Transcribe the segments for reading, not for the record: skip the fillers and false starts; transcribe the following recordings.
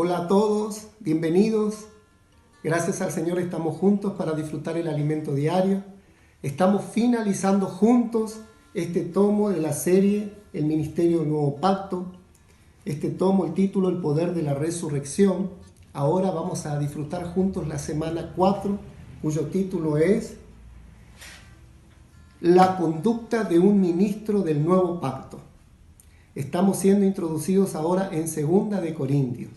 Hola a todos, bienvenidos. Gracias al Señor estamos juntos para disfrutar el alimento diario. Estamos finalizando juntos este tomo de la serie El Ministerio del Nuevo Pacto. Este tomo, el título, El Poder de la Resurrección. Ahora vamos a disfrutar juntos la semana 4, cuyo título es La conducta de un ministro del Nuevo Pacto. Estamos siendo introducidos ahora en 2 de Corintios.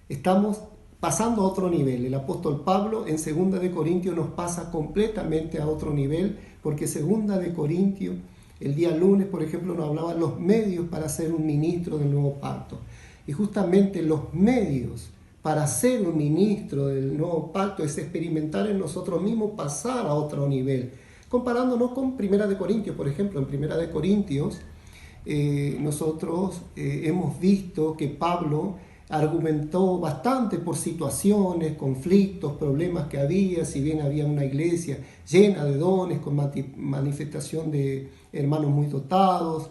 Estamos pasando a otro nivel. El apóstol Pablo en 2 de Corintios nos pasa completamente a otro nivel, porque 2 de Corintios, el día lunes, por ejemplo, nos hablaba de los medios para ser un ministro del nuevo pacto. Y justamente los medios para ser un ministro del nuevo pacto es experimentar en nosotros mismos pasar a otro nivel. Comparándonos con 1 de Corintios, por ejemplo, en 1 de Corintios, nosotros hemos visto que Pablo argumentó bastante por situaciones, conflictos, problemas que había, si bien había una iglesia llena de dones, con manifestación de hermanos muy dotados,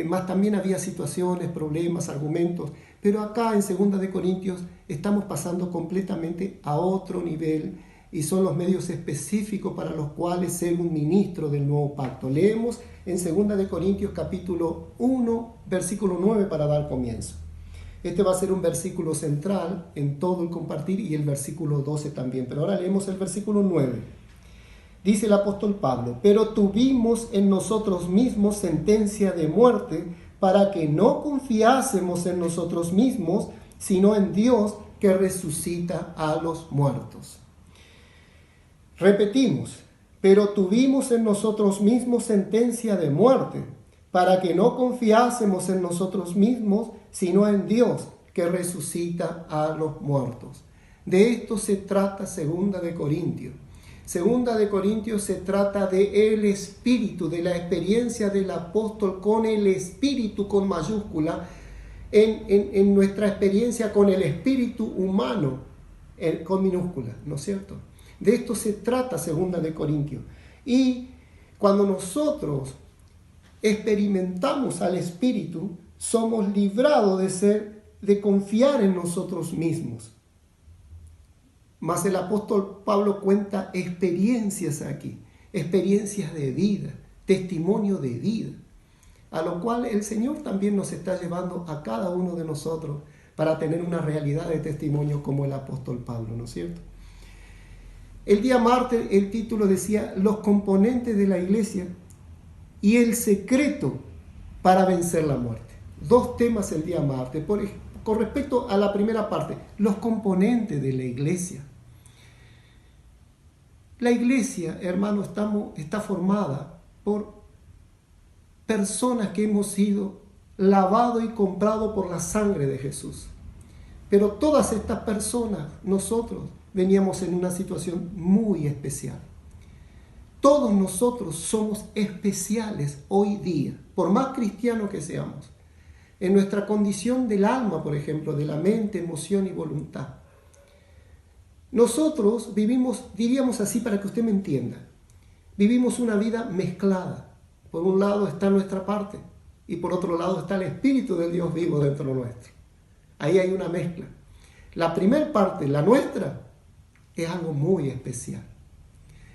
más también había situaciones, problemas, argumentos, pero acá en 2 de Corintios estamos pasando completamente a otro nivel y son los medios específicos para los cuales ser un ministro del nuevo pacto. Leemos en 2 de Corintios capítulo 1, versículo 9 para dar comienzo. Este va a ser un versículo central en todo el compartir y el versículo 12 también. Pero ahora leemos el versículo 9. Dice el apóstol Pablo: pero tuvimos en nosotros mismos sentencia de muerte para que no confiásemos en nosotros mismos, sino en Dios que resucita a los muertos. Repetimos: pero tuvimos en nosotros mismos sentencia de muerte para que no confiásemos en nosotros mismos, sino en Dios que resucita a los muertos. De esto se trata 2 de Corintios. 2 de Corintios se trata de el Espíritu, de la experiencia del apóstol con el Espíritu con mayúscula, en nuestra experiencia con el Espíritu humano con minúscula, ¿no es cierto? De esto se trata 2 de Corintios. Y cuando nosotros experimentamos al Espíritu, somos librados de confiar en nosotros mismos. Mas el apóstol Pablo cuenta experiencias aquí, experiencias de vida, testimonio de vida, a lo cual el Señor también nos está llevando a cada uno de nosotros para tener una realidad de testimonio como el apóstol Pablo, ¿no es cierto? El día martes el título decía los componentes de la iglesia y el secreto para vencer la muerte. 2 temas el día martes. Con respecto a la primera parte, los componentes de la iglesia. La iglesia, hermano, está formada por personas que hemos sido lavados y comprados por la sangre de Jesús. Pero todas estas personas, nosotros, veníamos en una situación muy especial. Todos nosotros somos especiales hoy día, por más cristianos que seamos. En nuestra condición del alma, por ejemplo, de la mente, emoción y voluntad. Nosotros vivimos, diríamos así para que usted me entienda, vivimos una vida mezclada. Por un lado está nuestra parte y por otro lado está el Espíritu del Dios vivo dentro nuestro. Ahí hay una mezcla. La primera parte, la nuestra, es algo muy especial.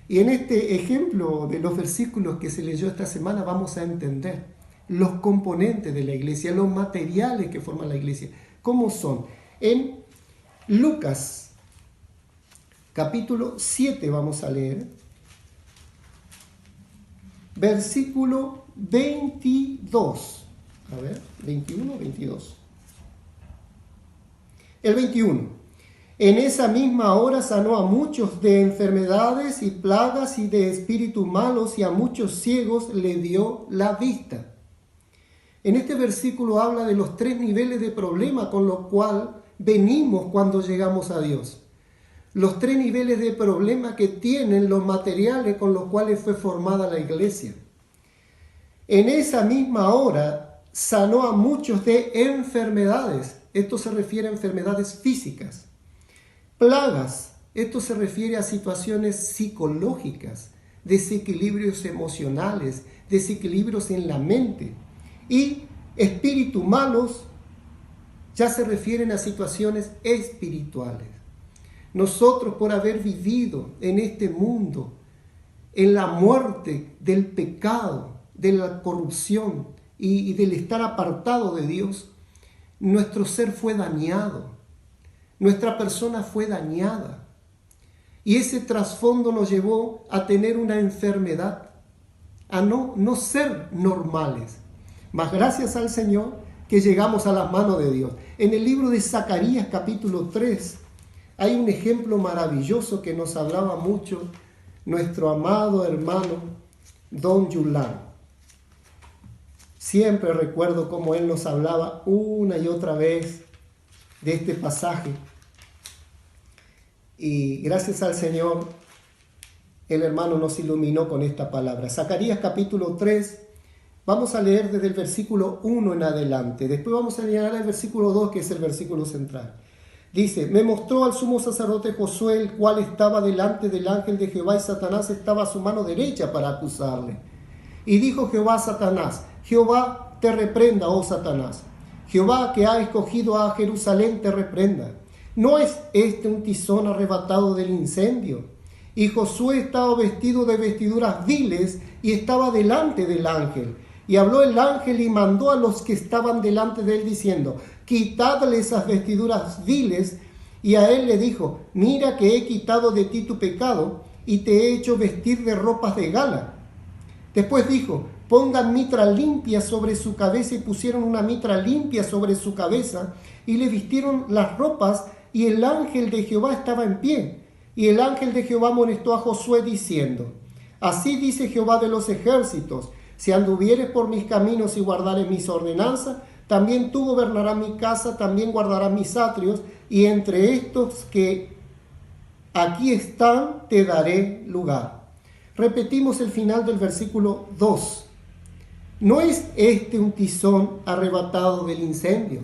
Y en este ejemplo de los versículos que se leyó esta semana vamos a entender los componentes de la iglesia, los materiales que forman la iglesia. ¿Cómo son? En Lucas, capítulo 7 vamos a leer, versículo 22. A ver, 21 o 22. El 21. En esa misma hora sanó a muchos de enfermedades y plagas y de espíritus malos, y a muchos ciegos le dio la vista. En este versículo habla de los 3 niveles de problema con los cuales venimos cuando llegamos a Dios. Los 3 niveles de problema que tienen los materiales con los cuales fue formada la iglesia. En esa misma hora sanó a muchos de enfermedades. Esto se refiere a enfermedades físicas. Plagas, esto se refiere a situaciones psicológicas, desequilibrios emocionales, desequilibrios en la mente. Y espíritus malos, ya se refieren a situaciones espirituales. Nosotros, por haber vivido en este mundo, en la muerte del pecado, de la corrupción y del estar apartado de Dios, nuestro ser fue dañado, nuestra persona fue dañada. Y ese trasfondo nos llevó a tener una enfermedad, a no ser normales. Mas gracias al Señor que llegamos a las manos de Dios. En el libro de Zacarías capítulo 3 hay un ejemplo maravilloso que nos hablaba mucho nuestro amado hermano Don Yulán. Siempre recuerdo cómo él nos hablaba una y otra vez de este pasaje. Y gracias al Señor, el hermano nos iluminó con esta palabra. Zacarías capítulo 3, vamos a leer desde el versículo 1 en adelante. Después vamos a llegar al versículo 2, que es el versículo central. Dice: me mostró al sumo sacerdote Josué, el cual estaba delante del ángel de Jehová, y Satanás estaba a su mano derecha para acusarle. Y dijo Jehová a Satanás: Jehová te reprenda, oh Satanás. Jehová, que ha escogido a Jerusalén, te reprenda. ¿No es este un tizón arrebatado del incendio? Y Josué estaba vestido de vestiduras viles y estaba delante del ángel. Y habló el ángel y mandó a los que estaban delante de él diciendo: quitadle esas vestiduras viles. Y a él le dijo: mira que he quitado de ti tu pecado y te he hecho vestir de ropas de gala. Después dijo: pongan mitra limpia sobre su cabeza. Y pusieron una mitra limpia sobre su cabeza y le vistieron las ropas. Y el ángel de Jehová estaba en pie. Y el ángel de Jehová amonestó a Josué diciendo: así dice Jehová de los ejércitos: si anduvieres por mis caminos y guardares mis ordenanzas, también tú gobernarás mi casa, también guardarás mis atrios, y entre estos que aquí están te daré lugar. Repetimos el final del versículo 2. ¿No es este un tizón arrebatado del incendio?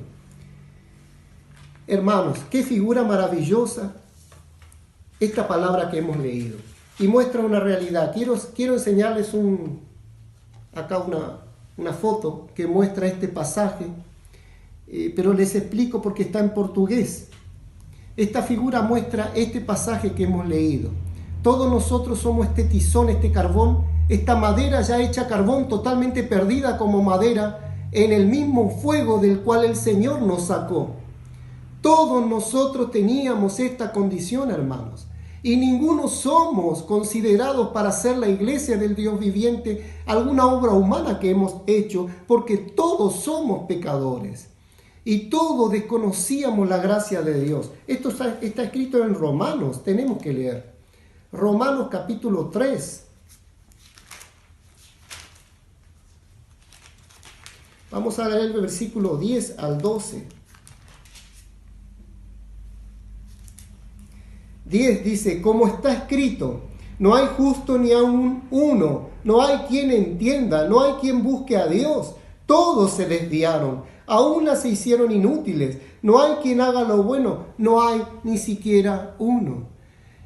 Hermanos, qué figura maravillosa esta palabra que hemos leído. Y muestra una realidad. Quiero enseñarles acá una foto que muestra este pasaje, pero les explico porque está en portugués. Esta figura muestra este pasaje que hemos leído. Todos nosotros somos este tizón, este carbón, esta madera ya hecha carbón, totalmente perdida como madera en el mismo fuego del cual el Señor nos sacó. Todos nosotros teníamos esta condición, hermanos, y ninguno somos considerados para ser la iglesia del Dios viviente, alguna obra humana que hemos hecho, porque todos somos pecadores y todos desconocíamos la gracia de Dios. Esto está escrito en Romanos, tenemos que leer. Romanos capítulo 3. Vamos a leer el versículo 10 al 12. 10 dice: como está escrito, no hay justo ni aun uno, no hay quien entienda, no hay quien busque a Dios. Todos se desviaron, a una se hicieron inútiles, no hay quien haga lo bueno, no hay ni siquiera uno.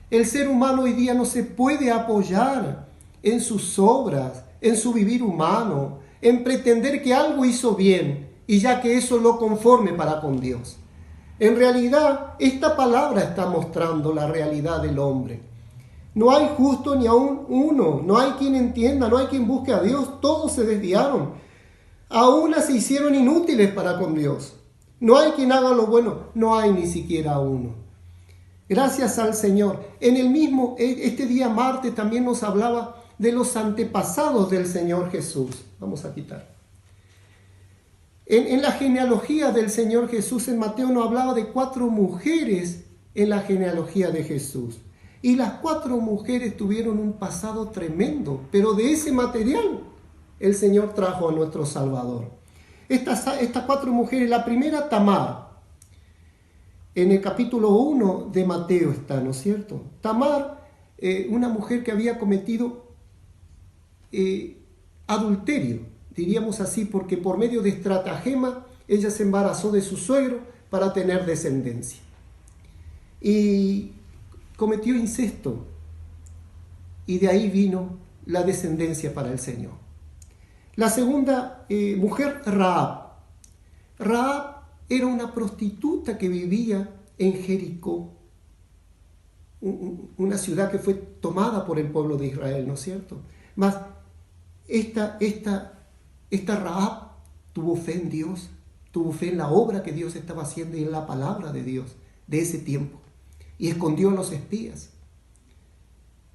El ser humano hoy día no se puede apoyar en sus obras, en su vivir humano, en pretender que algo hizo bien y ya que eso lo conforme para con Dios. En realidad, esta palabra está mostrando la realidad del hombre. No hay justo ni aun uno, no hay quien entienda, no hay quien busque a Dios, todos se desviaron. A una se hicieron inútiles para con Dios. No hay quien haga lo bueno, no hay ni siquiera uno. Gracias al Señor. Este día martes también nos hablaba de los antepasados del Señor Jesús. Vamos a quitar. En la genealogía del Señor Jesús, en Mateo nos hablaba de 4 mujeres en la genealogía de Jesús. Y las 4 mujeres tuvieron un pasado tremendo, pero de ese material el Señor trajo a nuestro Salvador. Estas 4 mujeres, la primera, Tamar. En el capítulo 1 de Mateo está, ¿no es cierto? Tamar, una mujer que había cometido adulterio. Diríamos así, porque por medio de estratagema ella se embarazó de su suegro para tener descendencia. Y cometió incesto. Y de ahí vino la descendencia para el Señor. La segunda mujer, Rahab. Rahab era una prostituta que vivía en Jericó, una ciudad que fue tomada por el pueblo de Israel, ¿no es cierto? Mas esta Rahab tuvo fe en Dios, tuvo fe en la obra que Dios estaba haciendo y en la palabra de Dios de ese tiempo. Y escondió a los espías.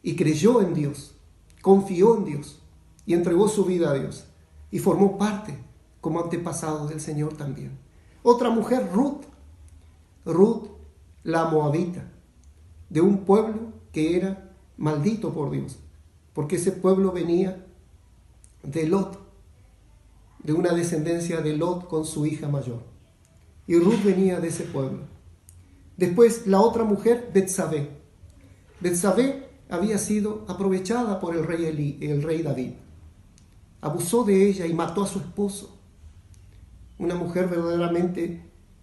Y creyó en Dios, confió en Dios y entregó su vida a Dios. Y formó parte como antepasado del Señor también. Otra mujer, Ruth, la moabita, de un pueblo que era maldito por Dios, porque ese pueblo venía de Lot, de una descendencia de Lot con su hija mayor. Y Ruth venía de ese pueblo. Después la otra mujer, Betsabé. Betsabé había sido aprovechada por el rey David. Abusó de ella y mató a su esposo. Una mujer verdaderamente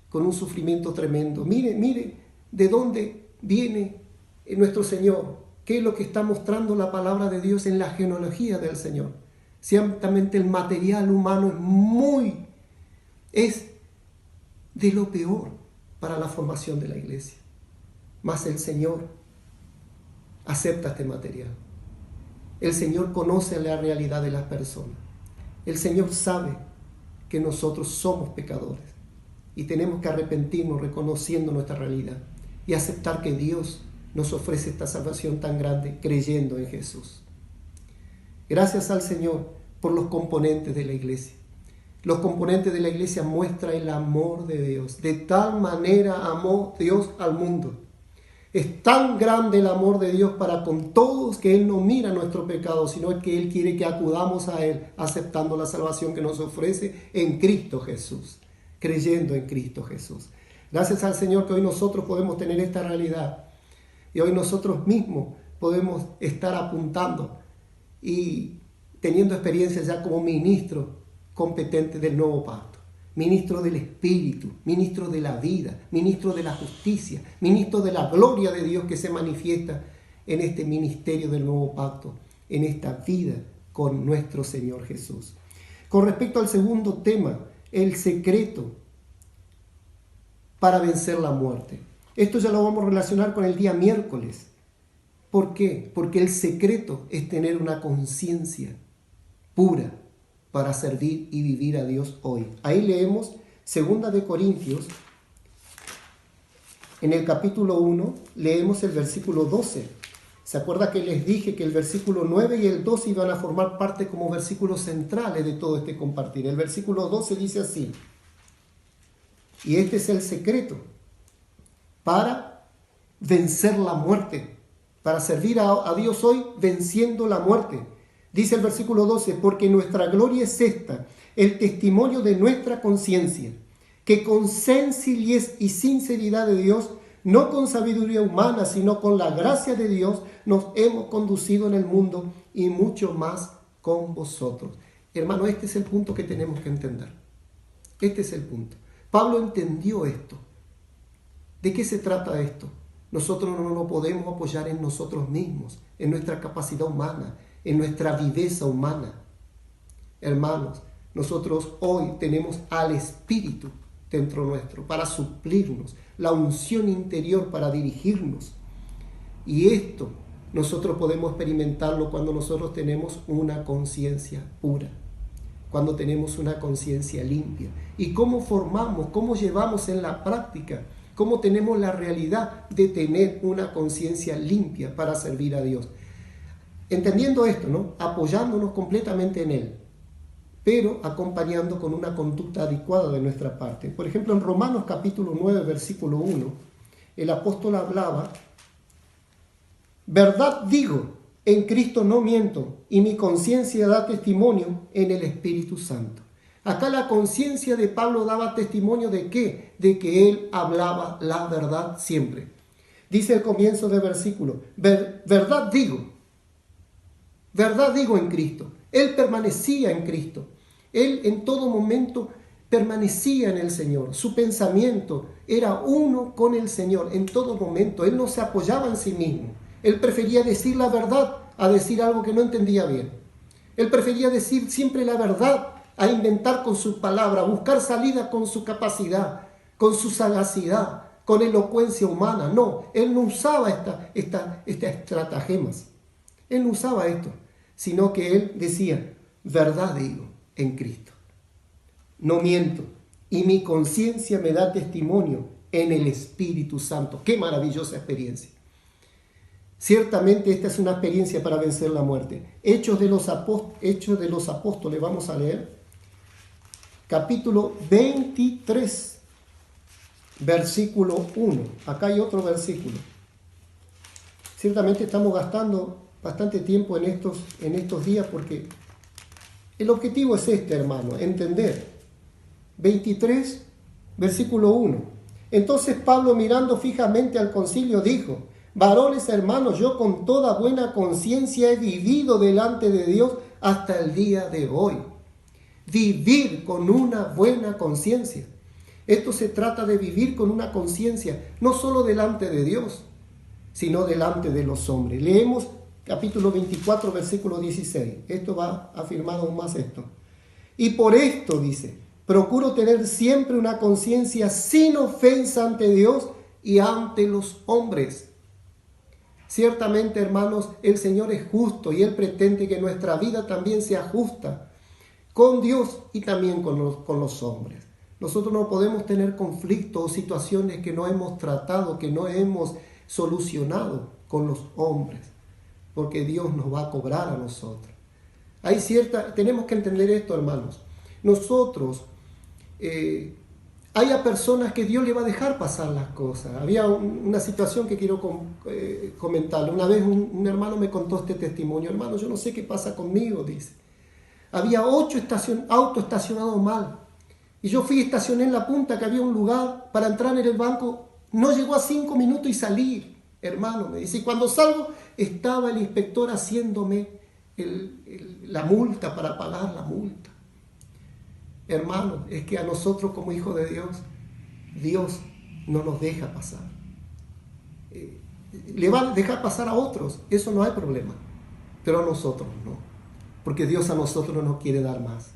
con un sufrimiento tremendo. Mire de dónde viene nuestro Señor. ¿Qué es lo que está mostrando la palabra de Dios en la genealogía del Señor? Ciertamente el material humano es de lo peor para la formación de la iglesia. Mas el Señor acepta este material. El Señor conoce la realidad de las personas. El Señor sabe que nosotros somos pecadores y tenemos que arrepentirnos reconociendo nuestra realidad y aceptar que Dios nos ofrece esta salvación tan grande creyendo en Jesús. Gracias al Señor por los componentes de la iglesia. Los componentes de la iglesia muestran el amor de Dios. De tal manera amó Dios al mundo. Es tan grande el amor de Dios para con todos que Él no mira nuestro pecado, sino que Él quiere que acudamos a Él aceptando la salvación que nos ofrece en Cristo Jesús, creyendo en Cristo Jesús. Gracias al Señor que hoy nosotros podemos tener esta realidad y hoy nosotros mismos podemos estar apuntando y teniendo experiencia ya como ministro competente del nuevo pacto, ministro del Espíritu, ministro de la vida, ministro de la justicia, ministro de la gloria de Dios que se manifiesta en este ministerio del nuevo pacto, en esta vida con nuestro Señor Jesús. Con respecto al segundo tema, el secreto para vencer la muerte. Esto ya lo vamos a relacionar con el día miércoles. ¿Por qué? Porque el secreto es tener una conciencia pura para servir y vivir a Dios hoy. Ahí leemos 2 de Corintios, en el capítulo 1, leemos el versículo 12. ¿Se acuerda que les dije que el versículo 9 y el 12 iban a formar parte como versículos centrales de todo este compartir? El versículo 12 dice así: y este es el secreto para vencer la muerte, para servir a Dios hoy venciendo la muerte. Dice el versículo 12, porque nuestra gloria es esta, el testimonio de nuestra conciencia, que con sencillez y sinceridad de Dios, no con sabiduría humana, sino con la gracia de Dios, nos hemos conducido en el mundo y mucho más con vosotros. Hermano, este es el punto que tenemos que entender. Este es el punto. Pablo entendió esto. ¿De qué se trata esto? Nosotros no nos podemos apoyar en nosotros mismos, en nuestra capacidad humana, en nuestra viveza humana. Hermanos, nosotros hoy tenemos al Espíritu dentro nuestro para suplirnos, la unción interior para dirigirnos. Y esto nosotros podemos experimentarlo cuando nosotros tenemos una conciencia pura, cuando tenemos una conciencia limpia. ¿Y cómo formamos, cómo llevamos en la práctica, cómo tenemos la realidad de tener una conciencia limpia para servir a Dios? Entendiendo esto, ¿no? Apoyándonos completamente en Él, pero acompañando con una conducta adecuada de nuestra parte. Por ejemplo, en Romanos capítulo 9, versículo 1, el apóstol hablaba: verdad digo, en Cristo no miento, y mi conciencia da testimonio en el Espíritu Santo. Acá la conciencia de Pablo daba testimonio ¿de qué? De que él hablaba la verdad siempre. Dice el comienzo del versículo: verdad digo en Cristo. Él permanecía en Cristo. Él en todo momento permanecía en el Señor. Su pensamiento era uno con el Señor en todo momento. Él no se apoyaba en sí mismo. Él prefería decir la verdad a decir algo que no entendía bien. Él prefería decir siempre la verdad a inventar con su palabra, buscar salida con su capacidad. con su sagacidad, con elocuencia humana. No, él no usaba estas estratagemas. Él no usaba esto, sino que él decía, verdad digo en Cristo. No miento, y mi conciencia me da testimonio en el Espíritu Santo. ¡Qué maravillosa experiencia! Ciertamente esta es una experiencia para vencer la muerte. Hechos de los Apóstoles, vamos a leer, capítulo 23, versículo 1. Acá hay otro versículo. Ciertamente estamos gastando bastante tiempo en estos días porque el objetivo es este, hermano, entender. 23, versículo 1. Entonces Pablo, mirando fijamente al concilio, dijo: varones hermanos, yo con toda buena conciencia he vivido delante de Dios hasta el día de hoy. Vivir con una buena conciencia. Esto se trata de vivir con una conciencia, no solo delante de Dios, sino delante de los hombres. Leemos capítulo 24, versículo 16. Esto va a afirmar aún más esto. Y por esto, dice, procuro tener siempre una conciencia sin ofensa ante Dios y ante los hombres. Ciertamente, hermanos, el Señor es justo y Él pretende que nuestra vida también sea justa con Dios y también con los hombres. Nosotros no podemos tener conflictos o situaciones que no hemos tratado, que no hemos solucionado con los hombres, porque Dios nos va a cobrar a nosotros. Tenemos que entender esto, hermanos. Nosotros, hay a personas que Dios le va a dejar pasar las cosas. Había una situación que quiero comentarle. Una vez un hermano me contó este testimonio. Hermano, yo no sé qué pasa conmigo, dice. Había 8 autos estacionados mal. Y yo fui y estacioné en la punta, que había un lugar para entrar en el banco. No llegó a 5 minutos y salir, hermano, me dice. Y cuando salgo, estaba el inspector haciéndome la multa para pagar la multa. Hermano, es que a nosotros como hijos de Dios, Dios no nos deja pasar. Le va a dejar pasar a otros, eso no hay problema. Pero a nosotros no. Porque Dios a nosotros no nos quiere dar más.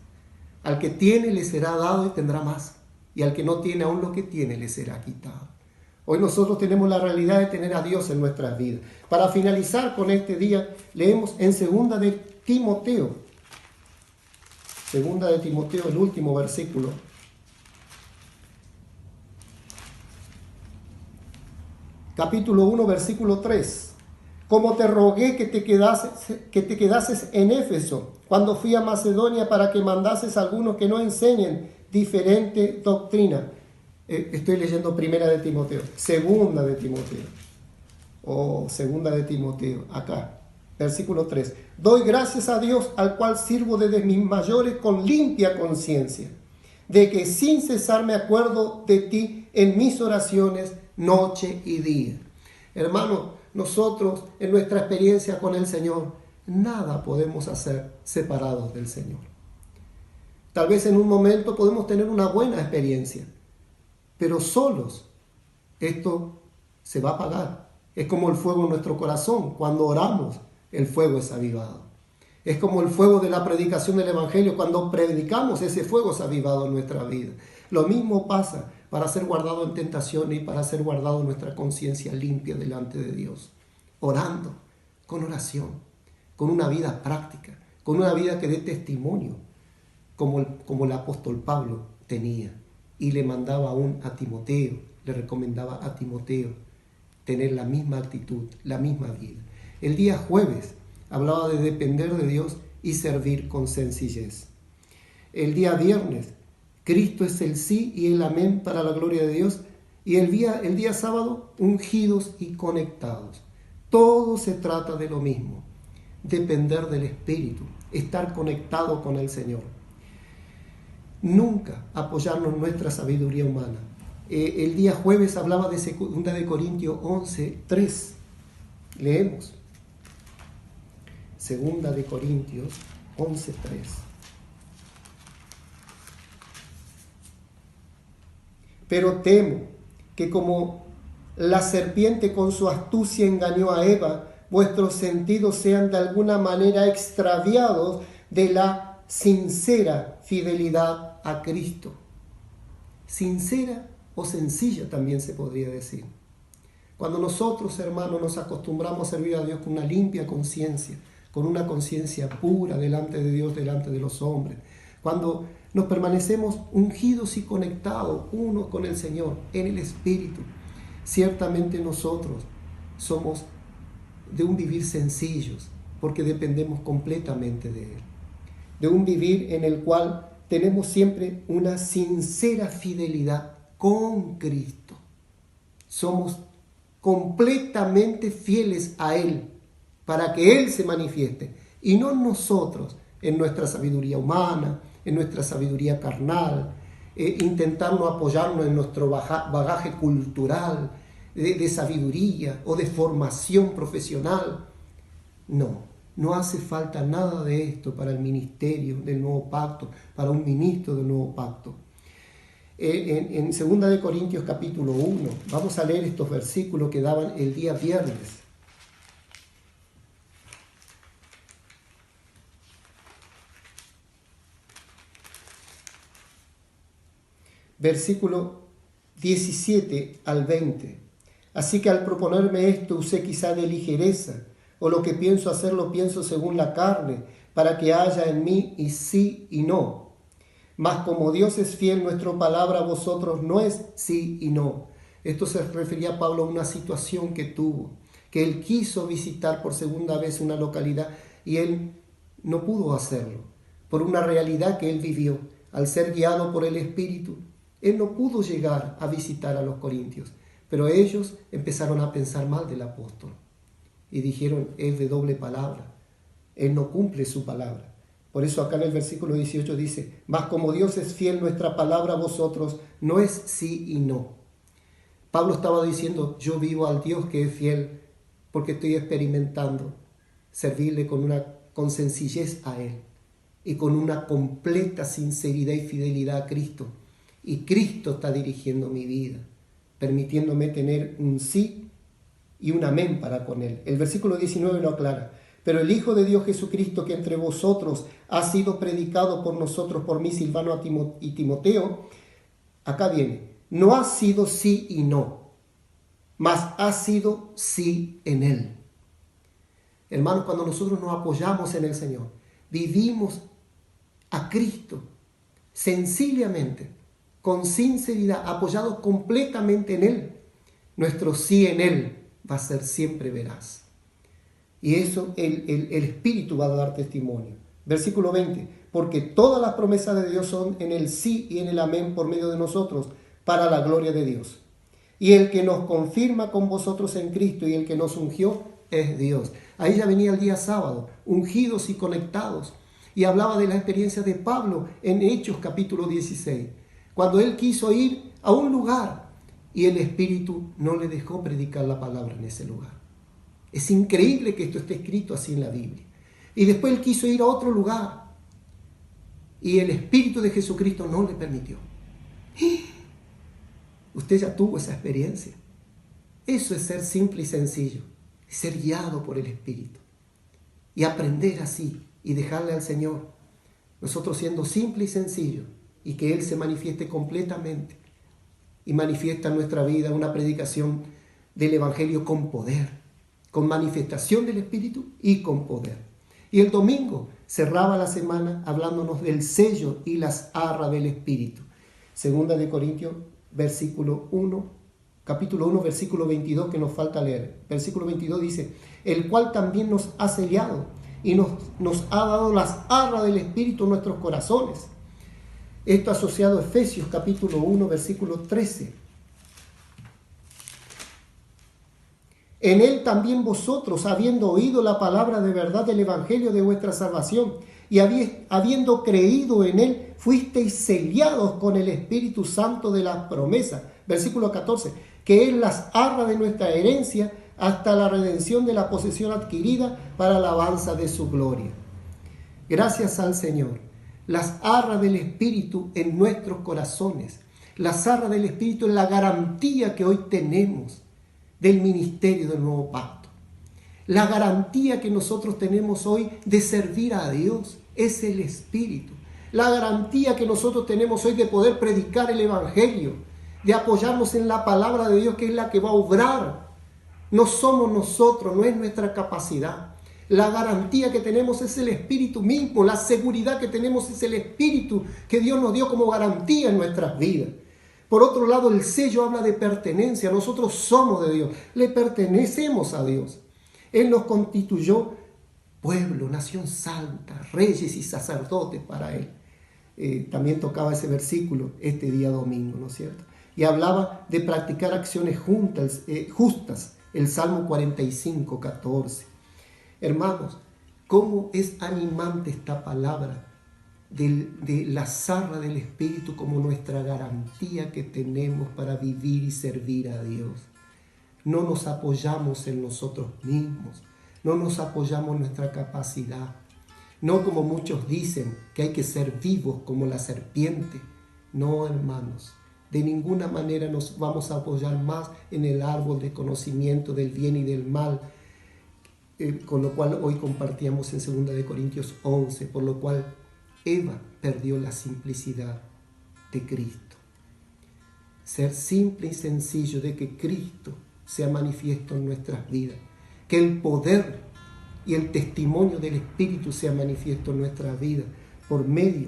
Al que tiene le será dado y tendrá más. Y al que no tiene aún lo que tiene le será quitado. Hoy nosotros tenemos la realidad de tener a Dios en nuestras vidas. Para finalizar con este día, leemos en 2 de Timoteo. 2 de Timoteo, el último versículo. Capítulo 1, versículo 3. Como te rogué que te quedases en Éfeso, cuando fui a Macedonia, para que mandases a algunos que no enseñen diferente doctrina. Estoy leyendo 1 de Timoteo, 2 de Timoteo. O 2 de Timoteo, acá, versículo 3. Doy gracias a Dios, al cual sirvo desde mis mayores con limpia conciencia, de que sin cesar me acuerdo de ti en mis oraciones noche y día. Hermano, nosotros en nuestra experiencia con el Señor, nada podemos hacer separados del Señor. Tal vez en un momento podemos tener una buena experiencia, pero solos esto se va a apagar. Es como el fuego en nuestro corazón. Cuando oramos, el fuego es avivado. Es como el fuego de la predicación del Evangelio. Cuando predicamos, ese fuego es avivado en nuestra vida. Lo mismo pasa para ser guardado en tentación y para ser guardado nuestra conciencia limpia delante de Dios. Orando, con oración, con una vida práctica, con una vida que dé testimonio, como el apóstol Pablo tenía. Y le mandaba aún a Timoteo, le recomendaba a Timoteo tener la misma actitud, la misma vida. El día jueves hablaba de depender de Dios y servir con sencillez. El día viernes, Cristo es el sí y el amén para la gloria de Dios. Y el día sábado, ungidos y conectados. Todo se trata de lo mismo, depender del Espíritu, estar conectado con el Señor. Nunca apoyarnos en nuestra sabiduría humana. El día jueves hablaba de 2 de Corintios 11, 3. Leemos. 2 de Corintios 11, 3. Pero temo que como la serpiente con su astucia engañó a Eva, vuestros sentidos sean de alguna manera extraviados de la sincera fidelidad a Cristo. Sincera o sencilla también se podría decir. Cuando nosotros, hermanos, nos acostumbramos a servir a Dios con una limpia conciencia, con una conciencia pura delante de Dios, delante de los hombres, cuando nos permanecemos ungidos y conectados unos con el Señor en el Espíritu, ciertamente nosotros somos de un vivir sencillos, porque dependemos completamente de Él. De un vivir en el cual tenemos siempre una sincera fidelidad con Cristo. Somos completamente fieles a Él, para que Él se manifieste, y no nosotros en nuestra sabiduría humana, en nuestra sabiduría carnal, intentando apoyarnos en nuestro bagaje cultural, de sabiduría o de formación profesional. No hace falta nada de esto para el ministerio del nuevo pacto, para un ministro del nuevo pacto. En 2 de Corintios capítulo 1, vamos a leer estos versículos que daban el día viernes. Versículo 17 al 20. Así que al proponerme esto usé quizá de ligereza, o lo que pienso hacer lo pienso según la carne, para que haya en mí y sí y no. Mas como Dios es fiel, nuestra palabra a vosotros no es sí y no. Esto se refería a Pablo a una situación que tuvo, que él quiso visitar por segunda vez una localidad y él no pudo hacerlo, por una realidad que él vivió. Al ser guiado por el Espíritu, él no pudo llegar a visitar a los corintios, pero ellos empezaron a pensar mal del apóstol y dijeron, es de doble palabra, él no cumple su palabra. Por eso acá en el versículo 18 dice, mas como Dios es fiel, nuestra palabra a vosotros no es sí y no. Pablo estaba diciendo, yo vivo al Dios que es fiel porque estoy experimentando servirle con sencillez a Él y con una completa sinceridad y fidelidad a Cristo. Y Cristo está dirigiendo mi vida, permitiéndome tener un sí y un amén para con Él. El versículo 19 lo aclara. Pero el Hijo de Dios Jesucristo, que entre vosotros ha sido predicado por nosotros, por mí, Silvano y Timoteo, acá viene, no ha sido sí y no, mas ha sido sí en Él. Hermanos, cuando nosotros nos apoyamos en el Señor, vivimos a Cristo sencillamente, con sinceridad, apoyados completamente en Él, nuestro sí en Él va a ser siempre veraz. Y eso el Espíritu va a dar testimonio. Versículo 20. Porque todas las promesas de Dios son en el sí y en el amén por medio de nosotros, para la gloria de Dios. Y el que nos confirma con vosotros en Cristo y el que nos ungió es Dios. Ahí ya venía el día sábado, ungidos y conectados. Y hablaba de la experiencia de Pablo en Hechos capítulo 16. Cuando él quiso ir a un lugar y el Espíritu no le dejó predicar la palabra en ese lugar. Es increíble que esto esté escrito así en la Biblia. Y después él quiso ir a otro lugar y el Espíritu de Jesucristo no le permitió. Usted ya tuvo esa experiencia. Eso es ser simple y sencillo, ser guiado por el Espíritu y aprender así y dejarle al Señor, nosotros siendo simple y sencillo, y que Él se manifieste completamente y manifiesta en nuestra vida una predicación del Evangelio con poder, con manifestación del Espíritu y con poder. Y el domingo cerraba la semana hablándonos del sello y las arras del Espíritu. Segunda de Corintios, capítulo 1, versículo 22, que nos falta leer. Versículo 22 dice, el cual también nos ha sellado y nos ha dado las arras del Espíritu en nuestros corazones. Esto asociado a Efesios capítulo 1, versículo 13. En él también vosotros, habiendo oído la palabra de verdad del evangelio de vuestra salvación, y habiendo creído en él, fuisteis sellados con el Espíritu Santo de las promesas. Versículo 14, que es las arras de nuestra herencia hasta la redención de la posesión adquirida para la alabanza de su gloria. Gracias al Señor. Las arras del Espíritu en nuestros corazones. Las arras del Espíritu en la garantía que hoy tenemos del ministerio del nuevo pacto. La garantía que nosotros tenemos hoy de servir a Dios es el Espíritu. La garantía que nosotros tenemos hoy de poder predicar el Evangelio, de apoyarnos en la palabra de Dios, que es la que va a obrar. No somos nosotros, no es nuestra capacidad. La garantía que tenemos es el Espíritu mismo, la seguridad que tenemos es el Espíritu que Dios nos dio como garantía en nuestras vidas. Por otro lado, el sello habla de pertenencia. Nosotros somos de Dios, le pertenecemos a Dios. Él nos constituyó pueblo, nación santa, reyes y sacerdotes para Él. También tocaba ese versículo este día domingo, ¿no es cierto? Y hablaba de practicar acciones justas, el Salmo 45, 14. Hermanos, cómo es animante esta palabra de la zarra del Espíritu como nuestra garantía que tenemos para vivir y servir a Dios. No nos apoyamos en nosotros mismos, no nos apoyamos en nuestra capacidad. No como muchos dicen que hay que ser vivos como la serpiente. No, hermanos, de ninguna manera nos vamos a apoyar más en el árbol de conocimiento del bien y del mal, con lo cual hoy compartíamos en 2 Corintios 11, por lo cual Eva perdió la simplicidad de Cristo. Ser simple y sencillo, de que Cristo sea manifiesto en nuestras vidas, que el poder y el testimonio del Espíritu sea manifiesto en nuestras vidas por medio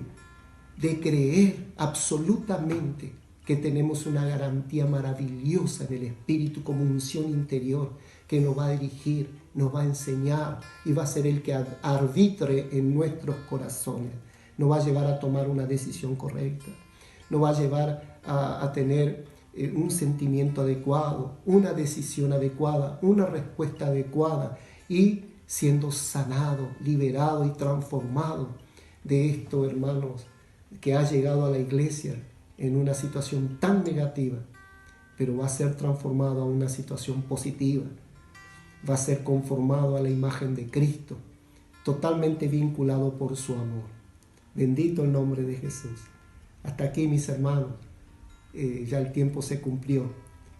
de creer absolutamente que tenemos una garantía maravillosa en el Espíritu como unción interior que nos va a dirigir, nos va a enseñar y va a ser el que arbitre en nuestros corazones. Nos va a llevar a tomar una decisión correcta, nos va a llevar a tener un sentimiento adecuado, una decisión adecuada, una respuesta adecuada y siendo sanado, liberado y transformado de esto, hermanos, que ha llegado a la iglesia en una situación tan negativa, pero va a ser transformado a una situación positiva, va a ser conformado a la imagen de Cristo, totalmente vinculado por su amor. Bendito el nombre de Jesús. Hasta aquí, mis hermanos, ya el tiempo se cumplió.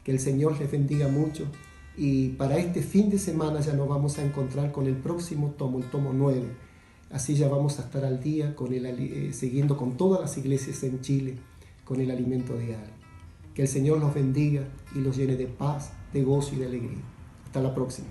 Que el Señor les bendiga mucho. Y para este fin de semana ya nos vamos a encontrar con el próximo tomo, el tomo 9. Así ya vamos a estar al día, siguiendo con todas las iglesias en Chile, con el alimento diario. Que el Señor los bendiga y los llene de paz, de gozo y de alegría. Hasta la próxima.